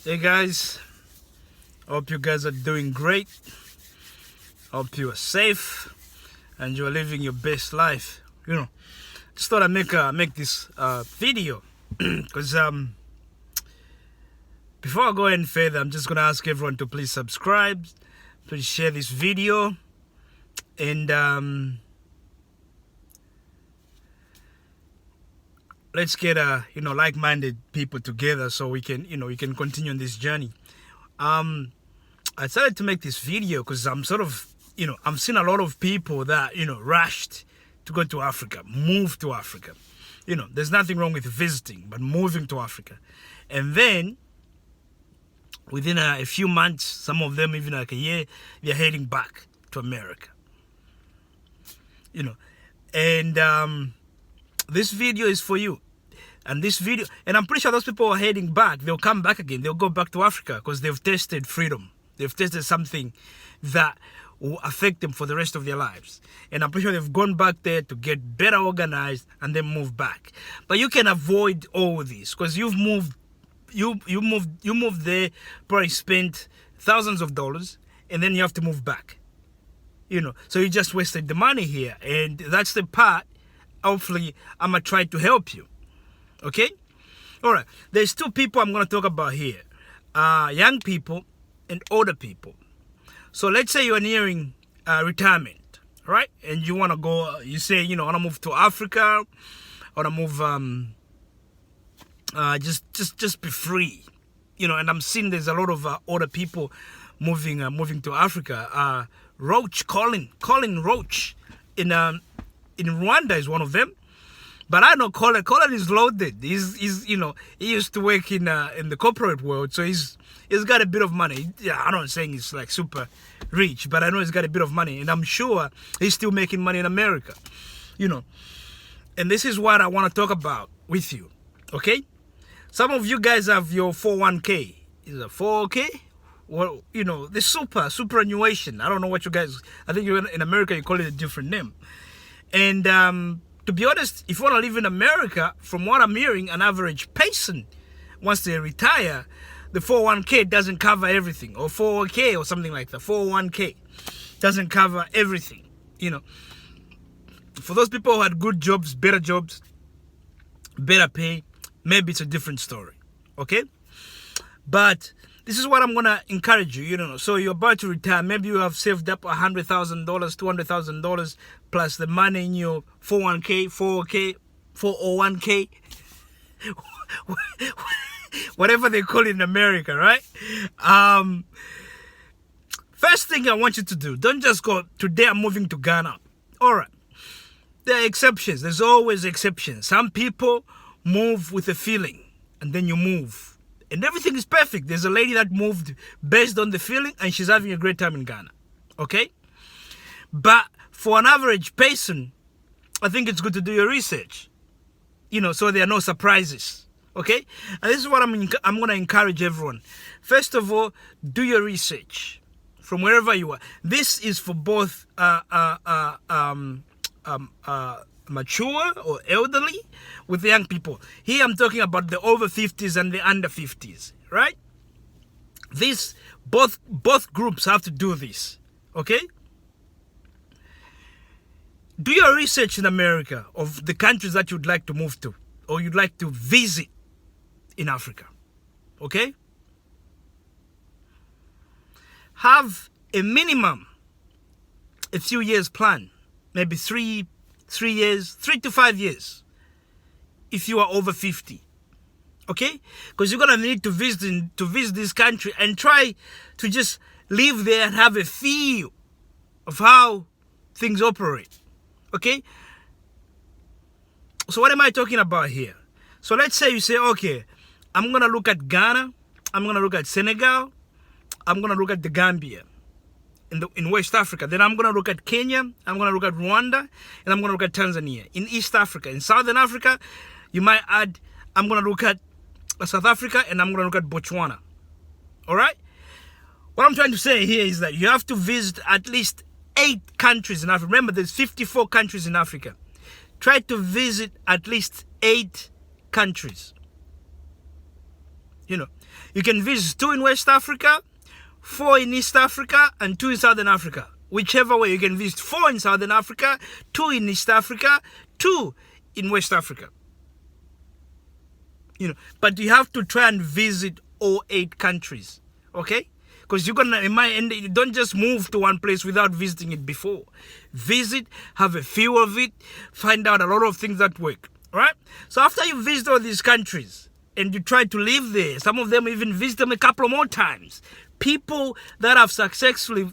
Hey guys, hope you guys are doing great. Hope you are safe and you are living your best life. Just thought I'd make this video because before I go any further, I'm just gonna ask everyone to please subscribe, please share this video, and let's get like-minded people together so we can continue on this journey. I decided to make this video because I'm sort of I'm seeing a lot of people that rushed to go to Africa, move to Africa. There's nothing wrong with visiting, but moving to Africa, and then within a few months, some of them even like a year, they're heading back to America. And this video is for you. And I'm pretty sure those people are heading back. They'll come back again. They'll go back to Africa because they've tasted freedom. They've tasted something that will affect them for the rest of their lives. And I'm pretty sure they've gone back there to get better organized and then move back. But you can avoid all this because you've moved. You moved there, probably spent thousands of dollars, and then you have to move back. So you just wasted the money here, and that's the part. Hopefully, I'm gonna try to help you. Okay, all right. There's two people I'm gonna talk about here: young people and older people. So let's say you're nearing retirement, right? And you wanna go. You say, I wanna move to Africa. I wanna move. Just be free, And I'm seeing there's a lot of older people moving to Africa. Colin Roach in Rwanda is one of them. But I know Colin. Colin is loaded. He's he used to work in the corporate world, so he's got a bit of money. Yeah, I'm not saying he's like super rich, but I know he's got a bit of money, and I'm sure he's still making money in America. And this is what I want to talk about with you. Okay? Some of you guys have your 401k. Is it 401k? Well, the superannuation. I don't know what you guys. I think in America you call it a different name. And to be honest, if you want to live in America, from what I'm hearing, an average person, once they retire, the 401k doesn't cover everything, or 401k or something like that. 401k doesn't cover everything. For those people who had good jobs, better pay, maybe it's a different story. Okay? But this is what I'm gonna encourage you. So you're about to retire. Maybe you have saved up $100,000, $200,000 plus the money in your 401k, 401k, whatever they call it in America, right? First thing I want you to do, don't just go, today I'm moving to Ghana. All right. There are exceptions. There's always exceptions. Some people move with a feeling, and then you move. And everything is perfect. There's a lady that moved based on the feeling, and she's having a great time in Ghana. Okay? But for an average person, I think it's good to do your research. So there are no surprises. Okay? And this is what I'm going to encourage everyone. First of all, do your research from wherever you are. This is for both mature or elderly with the young people. Here I'm talking about the over 50s and the under 50s, right? This both groups have to do this. Okay? Do your research in America of the countries that you'd like to move to or you'd like to visit in Africa. Okay? Have a minimum a few years plan, maybe 3 years, 3 to 5 years, if you are over 50, okay? Because you're gonna need to visit this country and try to just live there and have a feel of how things operate, okay? So what am I talking about here? So let's say you say, okay, I'm gonna look at Ghana, I'm gonna look at Senegal, I'm gonna look at the Gambia. In West Africa. Then I'm going to look at Kenya, I'm going to look at Rwanda, and I'm going to look at Tanzania. In East Africa, in Southern Africa, you might add, I'm going to look at South Africa, and I'm going to look at Botswana. All right? What I'm trying to say here is that you have to visit at least 8 countries in Africa. Remember, there's 54 countries in Africa. Try to visit at least 8 countries. You can visit 2 in West Africa, 4 in East Africa, and 2 in Southern Africa. Whichever way, you can visit 4 in Southern Africa, 2 in East Africa, 2 in West Africa. But you have to try and visit all 8 countries, okay? Because you're gonna, you don't just move to one place without visiting it before. Visit, have a feel of it, find out a lot of things that work, right? So after you visit all these countries and you try to live there, some of them even visit them a couple more times. People that have successfully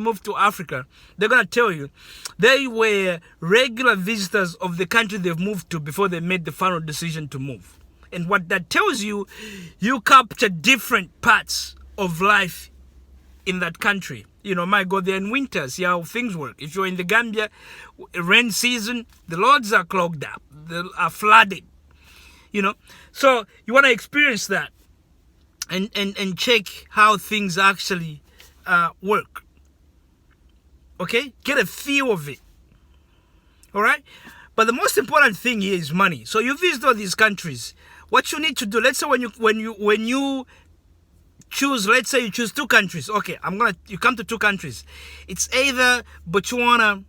moved to Africa, they're gonna tell you they were regular visitors of the country they've moved to before they made the final decision to move. And what that tells you, you capture different parts of life in that country. Might go there in winter, see how things work. If you're in the Gambia, rain season, the roads are clogged up, they are flooded. So you want to experience that and check how things actually work. Okay, get a feel of it. All right, but the most important thing here is money. So you visit all these countries. What you need to do, let's say when you choose, let's say you choose 2 countries. Okay, you come to 2 countries. It's either Botswana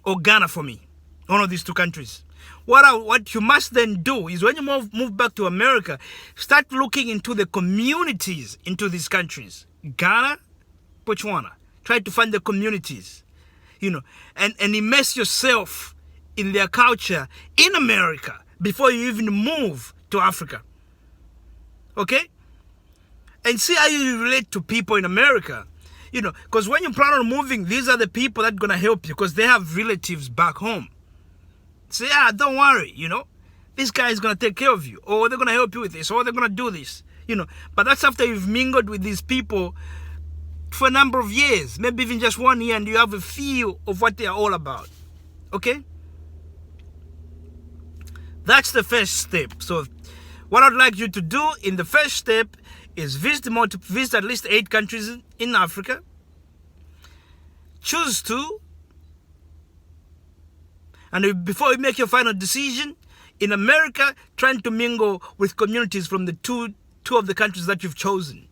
or Ghana for me. One of these 2 countries. What you must then do is when you move back to America, start looking into the communities into these countries. Ghana, Botswana. Try to find the communities, and immerse yourself in their culture in America before you even move to Africa. Okay? And see how you relate to people in America. Because when you plan on moving, these are the people that are going to help you because they have relatives back home. Say, don't worry, this guy is going to take care of you, or they're going to help you with this, or they're going to do this, But that's after you've mingled with these people for a number of years, maybe even just 1 year, and you have a feel of what they are all about. Okay? That's the first step. So what I'd like you to do in the first step is visit at least 8 countries in Africa. Choose 2. And before you make your final decision, in America, trying to mingle with communities from the two of the countries that you've chosen.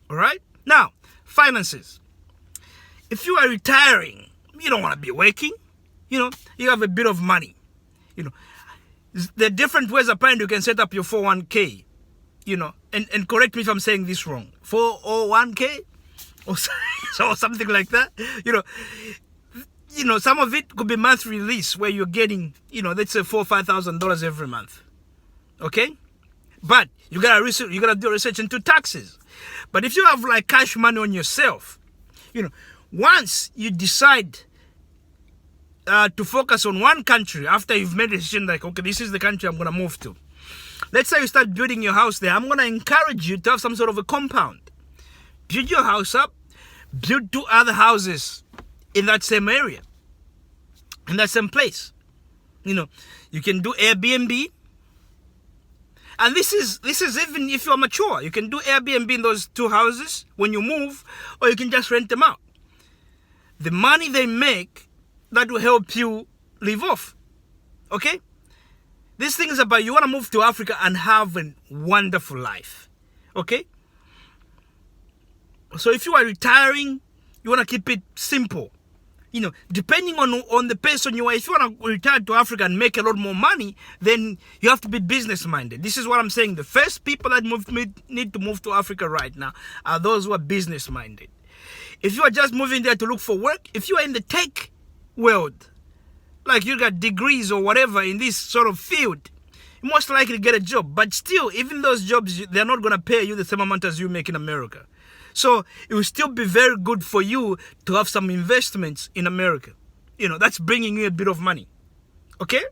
All right? Now, finances. If you are retiring, you don't want to be working. You have a bit of money. There are different ways apparently you can set up your 401k. And correct me if I'm saying this wrong. 401k or something like that. Some of it could be monthly release where you're getting, let's say $4,000 or $5,000 every month. Okay? But you gotta do research into taxes. But if you have like cash money on yourself, once you decide to focus on one country after you've made a decision like, okay, this is the country I'm gonna move to. Let's say you start building your house there. I'm gonna encourage you to have some sort of a compound. Build your house up, build 2 other houses in that same area, in that same place. You can do Airbnb. And this is even if you're mature. You can do Airbnb in those 2 houses when you move, or you can just rent them out. The money they make, that will help you live off. Okay? This thing is about you want to move to Africa and have a wonderful life. Okay? So if you are retiring, you want to keep it simple. Depending on the person you are, if you want to retire to Africa and make a lot more money, then you have to be business minded. This is what I'm saying. The first people that need to move to Africa right now are those who are business minded. If you are just moving there to look for work, if you are in the tech world, like you got degrees or whatever in this sort of field, you're most likely to get a job. But still, even those jobs, they're not going to pay you the same amount as you make in America. So it will still be very good for you to have some investments in America. That's bringing you a bit of money. Okay?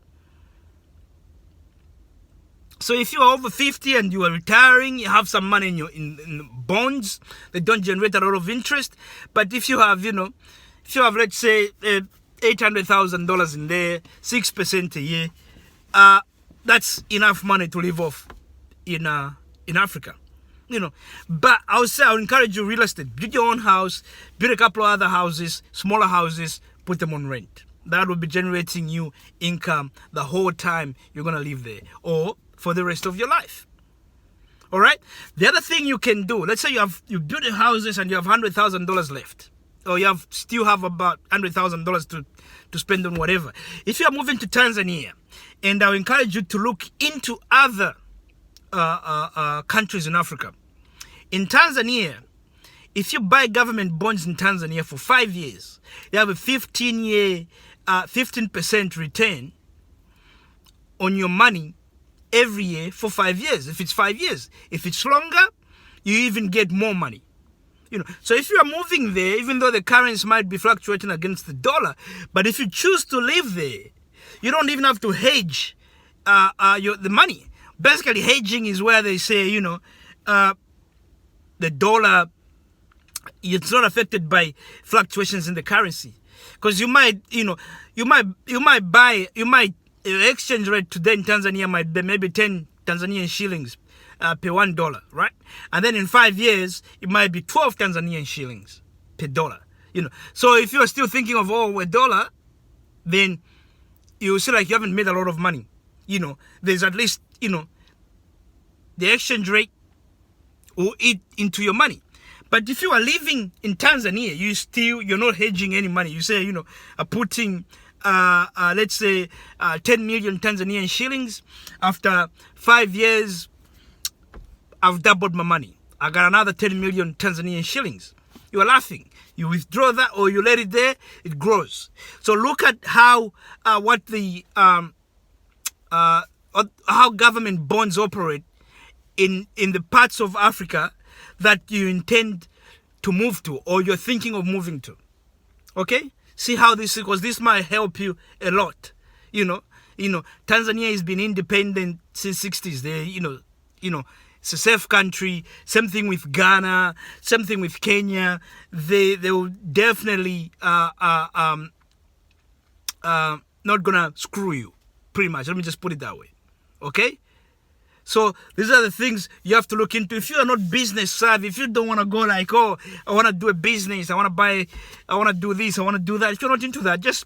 So if you are over 50 and you are retiring, you have some money in bonds that don't generate a lot of interest. But if you have, let's say $800,000 in there, 6% a year, that's enough money to live off in Africa. But I would encourage you real estate. Build your own house, build a couple of other houses, smaller houses, put them on rent. That will be generating you income the whole time you're going to live there or for the rest of your life. All right. The other thing you can do, let's say you build houses and you have $100,000 left, or you still have about $100,000 to spend on whatever. If you are moving to Tanzania, and I'll encourage you to look into other countries in Africa. In Tanzania, if you buy government bonds in Tanzania for 5 years, you have a 15% return on your money every year for 5 years. If it's 5 years, if it's longer, you even get more money. So if you are moving there, even though the currency might be fluctuating against the dollar, but if you choose to live there, you don't even have to hedge the money. Basically, hedging is where they say, the dollar, it's not affected by fluctuations in the currency, because your exchange rate today in Tanzania might be maybe 10 Tanzanian shillings per $1, right? And then in 5 years, it might be 12 Tanzanian shillings per dollar. So if you're still thinking of a dollar, then you see like you haven't made a lot of money. There's at least, the exchange rate will eat into your money. But if you are living in Tanzania, you're not hedging any money. You say, putting, let's say, 10 million Tanzanian shillings. After 5 years, I've doubled my money. I got another 10 million Tanzanian shillings. You are laughing. You withdraw that or you let it there, it grows. So look at how how government bonds operate in the parts of Africa that you intend to move to or you're thinking of moving to. Okay? See how this, because this might help you a lot. Tanzania has been independent since 60s. It's a safe country. Same thing with Ghana. Same thing with Kenya. They will definitely not gonna screw you. Pretty much. Let me just put it that way. Okay? So these are the things you have to look into. If you are not business savvy, if you don't want to go like, I want to do a business, I want to do this, I want to do that. If you're not into that, just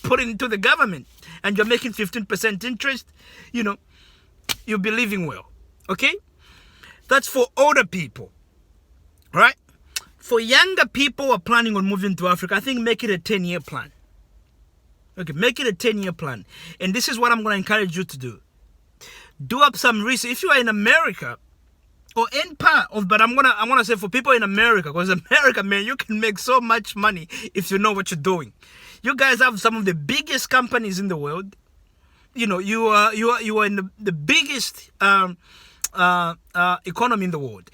put it into the government and you're making 15% interest, you'll be living well. Okay? That's for older people. Right? For younger people who are planning on moving to Africa, I think make it a 10-year plan. Okay, make it a 10-year plan. And this is what I'm going to encourage you to do. Do up some research. If you are in America, or any part of, but I'm gonna say for people in America, because America, man, you can make so much money if you know what you're doing. You guys have some of the biggest companies in the world. You are in the biggest economy in the world.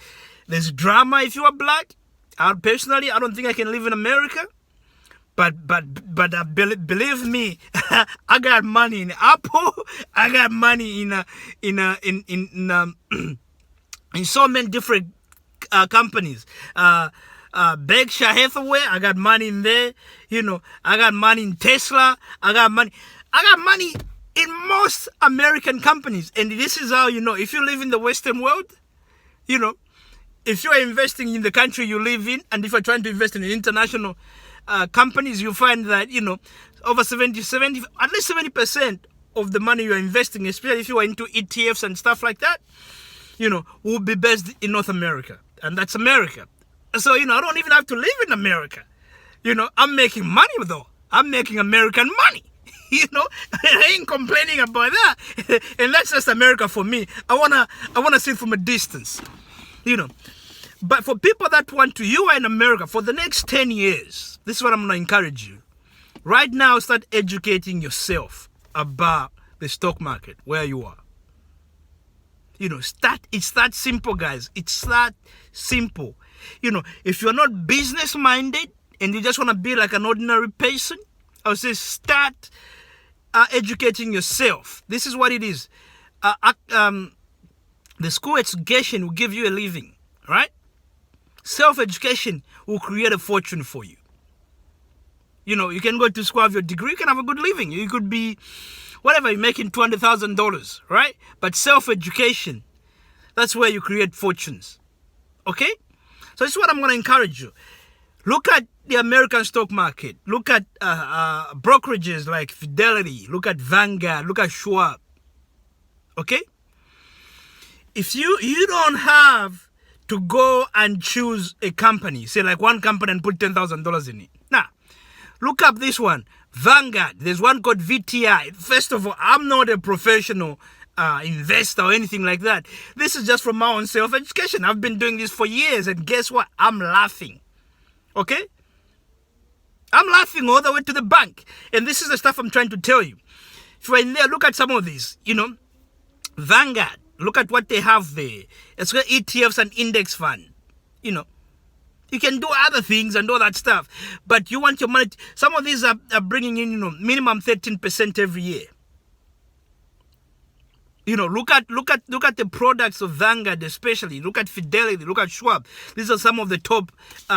There's drama if you are black. Personally, I don't think I can live in America. But believe me, I got money in Apple. I got money in so many different companies. Berkshire Hathaway, I got money in there. I got money in Tesla. I got money in most American companies. And this is how if you live in the Western world, if you are investing in the country you live in, and if you're trying to invest in international companies, you find that over 70 at least 70% of the money you are investing, especially if you are into ETFs and stuff like that, will be based in North America, and that's America. So I don't even have to live in America. I'm making money though. I'm making American money. I ain't complaining about that. And that's just America for me. I wanna see it from a distance. But for people that you are in America for the next 10 years, this is what I'm going to encourage you. Right now, start educating yourself about the stock market, where you are. It's that simple, guys. It's that simple. If you're not business-minded and you just want to be like an ordinary person, I would say start educating yourself. This is what it is. The school education will give you a living, right? Self-education will create a fortune for you. You can go to school, have your degree, you can have a good living. You could be, whatever, you're making $200,000, right? But self-education, that's where you create fortunes. Okay? So this is what I'm going to encourage you. Look at the American stock market. Look at brokerages like Fidelity. Look at Vanguard. Look at Schwab. Okay? if you don't have to go and choose a company, say like one company and put $10,000 in it. Now, look up this one, Vanguard. There's one called VTI. First of all, I'm not a professional investor or anything like that. This is just from my own self-education. I've been doing this for years, and guess what? I'm laughing. Okay? I'm laughing all the way to the bank. And this is the stuff I'm trying to tell you. If you're in there, look at some of these, Vanguard. Look at what they have there. It's got ETFs and index fund. You can do other things and all that stuff. But you want your money. Some of these are bringing in, minimum 13% every year. Look at the products of Vanguard especially. Look at Fidelity. Look at Schwab. These are some of the top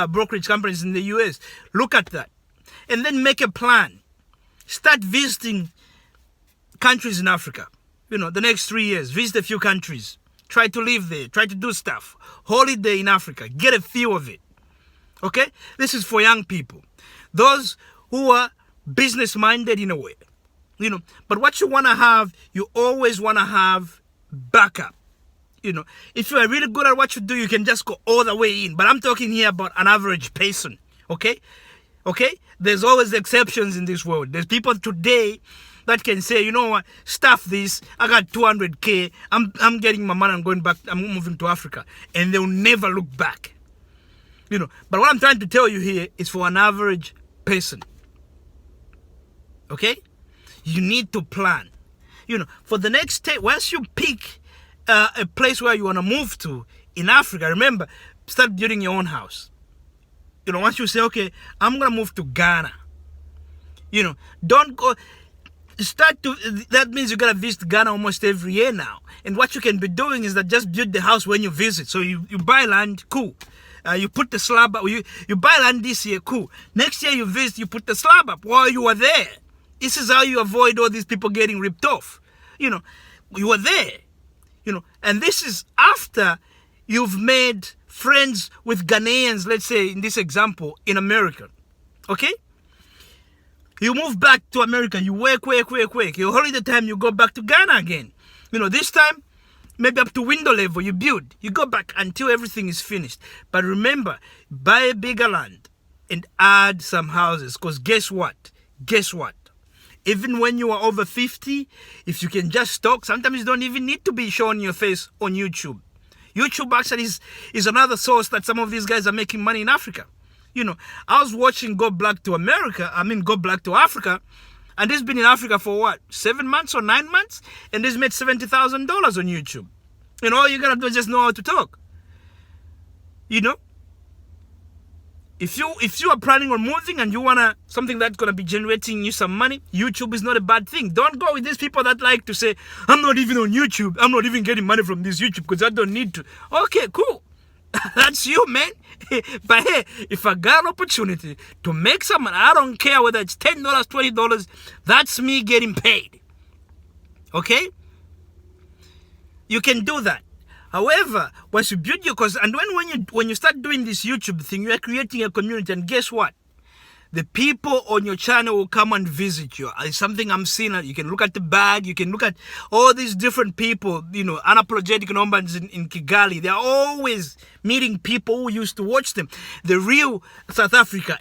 brokerage companies in the US. Look at that. And then make a plan. Start visiting countries in Africa. The next 3 years, visit a few countries. Try to live there. Try to do stuff. Holiday in Africa. Get a feel of it. Okay? This is for young people. Those who are business-minded in a way. But what you want to have, you always want to have backup. If you are really good at what you do, you can just go all the way in. But I'm talking here about an average person. Okay? Okay? There's always exceptions in this world. There's people today that can say, you know what, stuff this, I got 200K, I'm getting my money, I'm going back, I'm moving to Africa. And they'll never look back. But what I'm trying to tell you here is for an average person. Okay? You need to plan. For the next day, once you pick a place where you want to move to in Africa, remember, start building your own house. Once you say, okay, I'm going to move to Ghana. Don't go... that means you gotta visit Ghana almost every year now. And what you can be doing is that just build the house when you visit. So you buy land, cool. You put the slab up. You buy land this year, cool. Next year you visit, you put the slab up while you are there. This is how you avoid all these people getting ripped off. You are there. And this is after you've made friends with Ghanaians, let's say in this example, in America. Okay? You move back to America, you work. Your holiday time, you go back to Ghana again. This time, maybe up to window level, you build. You go back until everything is finished. But remember, buy a bigger land and add some houses. Because guess what? Even when you are over 50, if you can just talk, sometimes you don't even need to be showing your face on YouTube. YouTube actually is another source that some of these guys are making money in Africa. I was watching Go Black to Africa, and he's been in Africa for what, 7 months or 9 months, and he's made $70,000 on YouTube. All you gotta do is just know how to talk. If you are planning on moving and you wanna something that's gonna be generating you some money, YouTube is not a bad thing. Don't go with these people that like to say, I'm not even on YouTube, I'm not even getting money from this YouTube because I don't need to. Okay, cool. That's you, man. But hey, if I got an opportunity to make some money, I don't care whether it's $10, $20, that's me getting paid. Okay? You can do that. However, once you build your course, and when you start doing this YouTube thing, you are creating a community, and guess what? The people on your channel will come and visit you. It's something I'm seeing. You can look at the bag. You can look at all these different people, unapologetic numbers in Kigali. They're always meeting people who used to watch them. The real South Africa,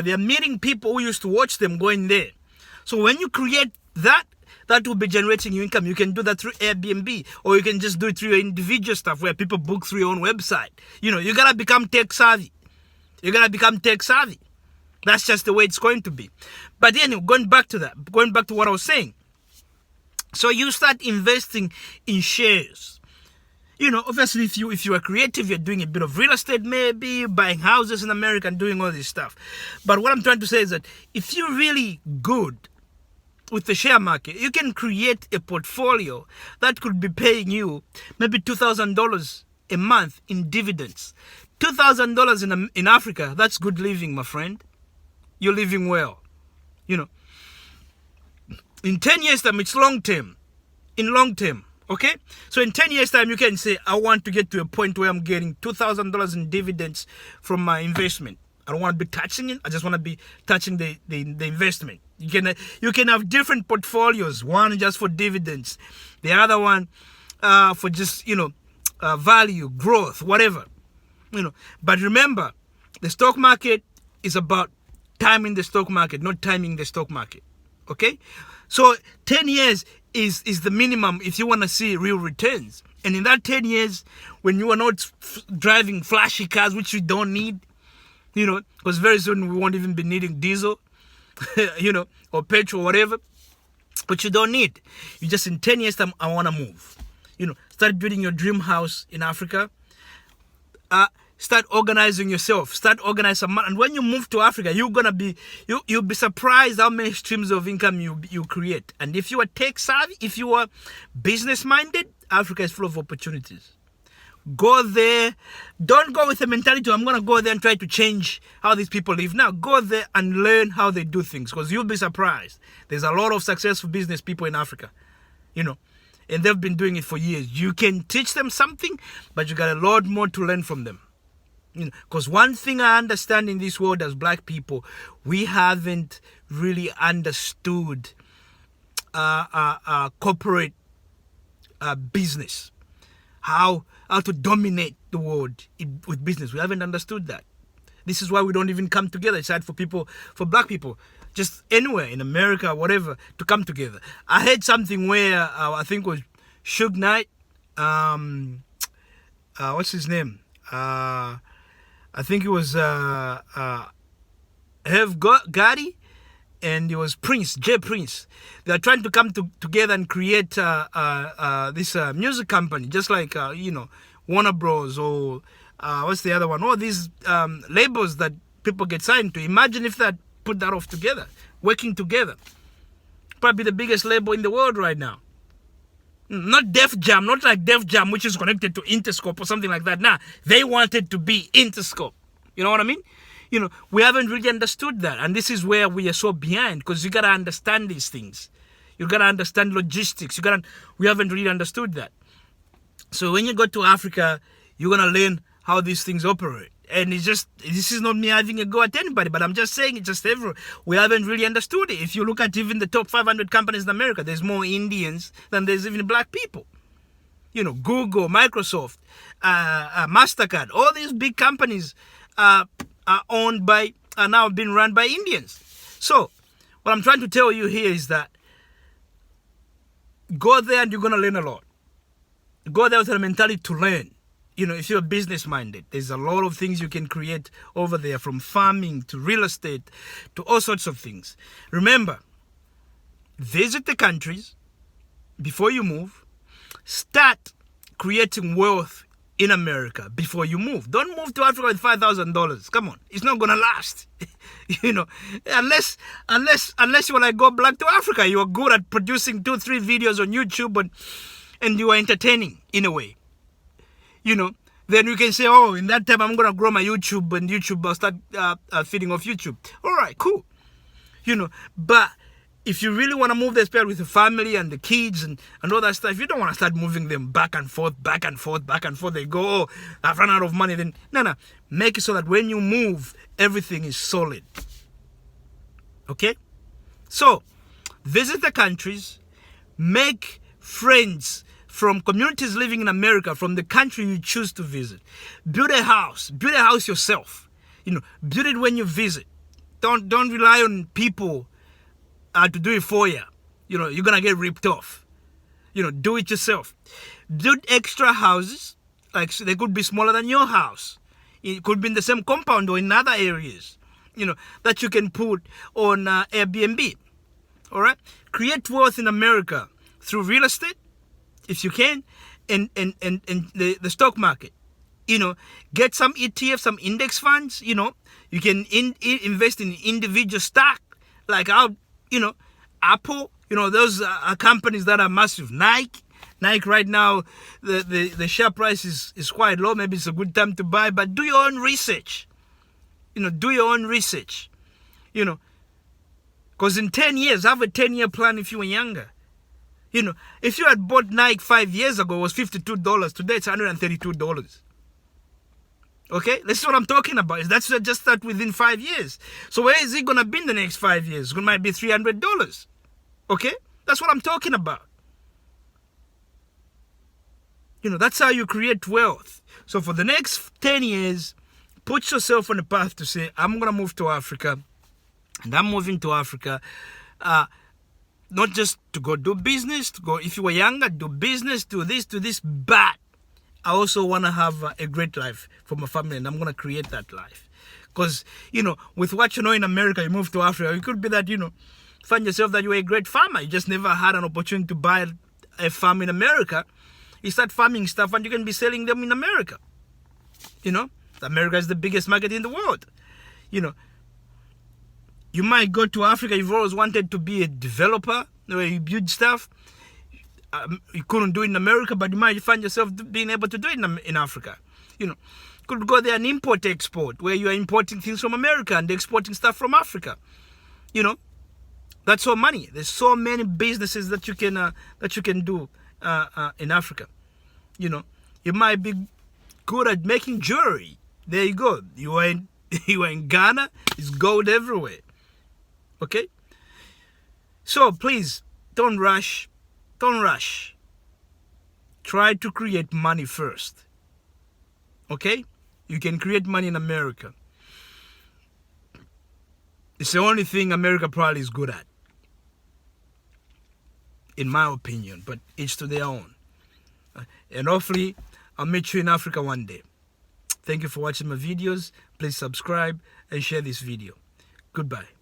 they are meeting people who used to watch them going there. So when you create that will be generating you income. You can do that through Airbnb, or you can just do it through your individual stuff where people book through your own website. You got to become tech savvy. That's just the way it's going to be. But anyway, going back to what I was saying. So you start investing in shares. Obviously, if you are creative, you're doing a bit of real estate, maybe buying houses in America and doing all this stuff. But what I'm trying to say is that if you're really good with the share market, you can create a portfolio that could be paying you maybe $2,000 a month in dividends. $2,000 in Africa, that's good living, my friend. You're living well. In 10 years time, it's long term. Okay? So in 10 years time, you can say, I want to get to a point where I'm getting $2,000 in dividends from my investment. I don't want to be touching it. I just want to be touching the investment. You can have different portfolios. One just for dividends. The other one for just, value, growth, whatever. But remember, the stock market is about timing the stock market, not timing the stock market. Okay? So 10 years is the minimum if you want to see real returns. And in that 10 years, when you are not driving flashy cars, which you don't need, because very soon we won't even be needing diesel, or petrol, whatever, which you don't need. You just, in 10 years time, I want to move. Start building your dream house in Africa. Start organizing yourself. Start organizing. And when you move to Africa, you'll be surprised how many streams of income you create. And if you are tech savvy, if you are business minded, Africa is full of opportunities. Go there. Don't go with the mentality, I'm going to go there and try to change how these people live. Now, go there and learn how they do things, because you'll be surprised. There's a lot of successful business people in Africa, and they've been doing it for years. You can teach them something, but you got a lot more to learn from them. Because one thing I understand in this world as black people, we haven't really understood corporate business, how to dominate the world with business. We haven't understood that. This is why we don't even come together. It's hard for black people, just anywhere in America, whatever, to come together. I heard something where I think it was Suge Knight, what's his name? I think it was Have Gotti, and it was Jay Prince. They are trying to come together and create this music company, just like Warner Bros. Or what's the other one? All these labels that people get signed to. Imagine if that put that off together, working together. Probably the biggest label in the world right now. Not Def Jam, not like Def Jam, which is connected to Interscope or something like that. Nah, they wanted to be Interscope. You know what I mean? We haven't really understood that. And this is where we are so behind, because you got to understand these things. You got to understand logistics. We haven't really understood that. So when you go to Africa, you're going to learn how these things operate. And this is not me having a go at anybody, but I'm just saying it's just everywhere. We haven't really understood it. If you look at even the top 500 companies in America, there's more Indians than there's even black people. Google, Microsoft, MasterCard, all these big companies are now being run by Indians. So what I'm trying to tell you here is that go there and you're going to learn a lot. Go there with a mentality to learn. If you're business minded, there's a lot of things you can create over there, from farming to real estate to all sorts of things. Remember, visit the countries before you move. Start creating wealth in America before you move. Don't move to Africa with $5,000. Come on, it's not gonna last. Unless you wanna go black to Africa, you are good at producing 2-3 videos on YouTube and you are entertaining in a way. Then you can say, oh, in that time I'm going to grow my YouTube, and YouTube will start feeding off YouTube. All right, cool. But if you really want to move this period with the family and the kids and all that stuff, you don't want to start moving them back and forth. They go, oh, I've run out of money. Then no. Make it so that when you move, everything is solid. Okay? So, visit the countries, make friends from communities living in America, from the country you choose to visit. Build a house yourself. Build it when you visit. Don't rely on people to do it for you. You're gonna get ripped off. Do it yourself. Build extra houses, like they could be smaller than your house. It could be in the same compound or in other areas, that you can put on Airbnb. All right? Create wealth in America through real estate, if you can, and the stock market. Get some ETFs, some index funds. You can invest in individual stock, like Apple. Those are companies that are massive. Nike right now, the share price is quite low. Maybe it's a good time to buy, but do your own research. Do your own research. Because in 10 years, have a 10-year plan if you were younger. If you had bought Nike 5 years ago, it was $52. Today, it's $132. Okay? This is what I'm talking about. That's just that within 5 years. So where is it going to be in the next 5 years? It might be $300. Okay? That's what I'm talking about. You know, that's how you create wealth. So for the next 10 years, put yourself on a path to say, I'm going to move to Africa. And I'm moving to Africa, not just to go do business, to go, if you were younger, do business, do this, but I also want to have a great life for my family, and I'm going to create that life. Because, you know, with what you know in America, you move to Africa, it could be that, you know, find yourself that you're a great farmer. You just never had an opportunity to buy a farm in America. You start farming stuff and you can be selling them in America. You know, America is the biggest market in the world. You know, you might go to Africa, you've always wanted to be a developer, where you build stuff. You couldn't do it in America, but you might find yourself being able to do it in Africa. You know, you could go there and import-export, where you are importing things from America and exporting stuff from Africa. You know, that's all money. There's so many businesses that you can do in Africa. You know, you might be good at making jewelry. There you go. You are in Ghana. It's gold everywhere. Okay. So please don't rush. Don't rush. Try to create money first. Okay? You can create money in America. It's the only thing America probably is good at, in my opinion, but each to their own. And hopefully, I'll meet you in Africa one day. Thank you for watching my videos. Please subscribe and share this video. Goodbye.